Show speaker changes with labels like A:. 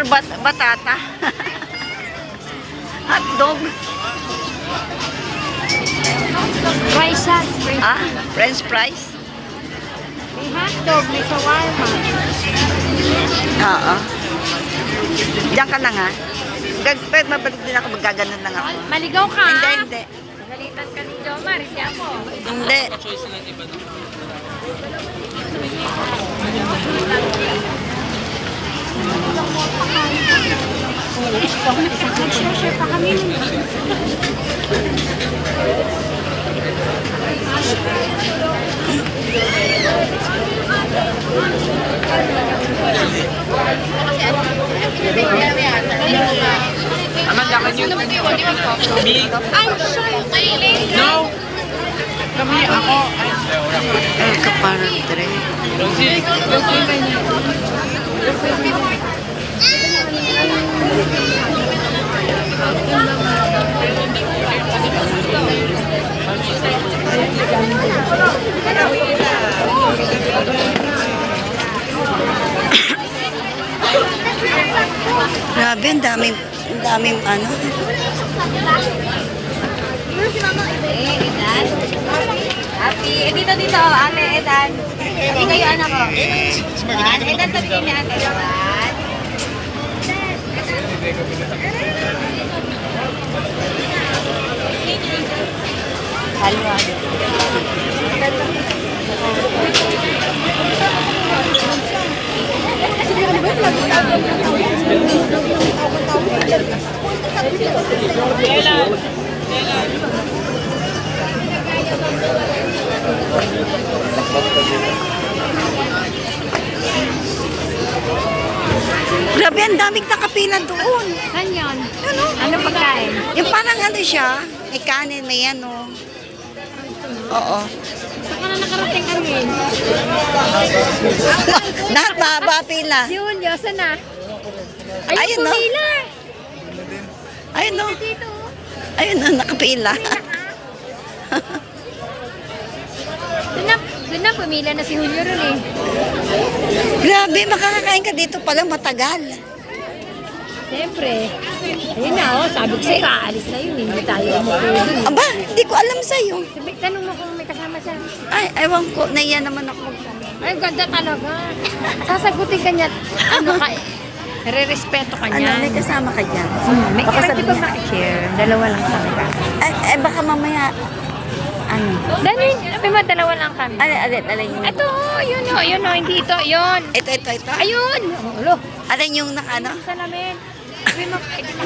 A: or batata. Hotdog.
B: Fries yan.
A: French fries.
B: May hotdog, may shawarma.
A: Oo. Diyan ka na nga. Pero mabalik din ako, magkaganon lang ako.
B: Maligaw ka?
A: Hindi.
B: Galitan ka ni Jomar, hindi ako.
A: Hindi.
B: Share pa kami.
C: I'm so feeling. No. Kami, ako.
A: El Caparatre. Grabe, ang daming ano.
B: Edan. Happy. Dito, ate, Edan. Hindi kayo anak ko. Edan, sabihin ni ate. Halwa.
A: Grabe, ang daming nakapila doon.
B: Ganyan. Ano pagkain?
A: Yung parang ano siya, may kanin, may ano. Oo.
B: Saka na nakarating kami.
A: Lahat mahaba pila.
B: Si Julio, saan na?
A: Ayun, no?
B: pumila.
A: Ayun no.
B: Dito.
A: Ayun no, nakapila.
B: Doon na, pumila na si Julio ron eh.
A: Grabe, makakakain ka dito palang matagal.
B: Siyempre. Ayun na, oh, sabi ko sa'yo, aalis na yun. Hindi tayo umupo dun.
A: Aba, hindi ko alam sa'yo.
B: Sabi, tanong mo kung may kasama siya.
A: Ay, ewan ko, naiya naman ako.
B: Ay, ganda talaga. Sasagutin ka niya. Ano ka, nare-respeto ka
A: Ano,
B: niya.
A: may kasama ka dyan?
B: May
A: Baka
B: kasi
A: sabihin-
B: pag makishare, dalawa lang kami.
A: Ay, baka mamaya, ano?
B: Dahil, sabi mo, dalawa lang kami.
A: Alin yung...
B: Ito, yun o, hindi ito, yun.
A: Ito.
B: Ayun. Ulo.
A: Alin yung naka, ano?
B: Salamin. Sabi mo, ito na.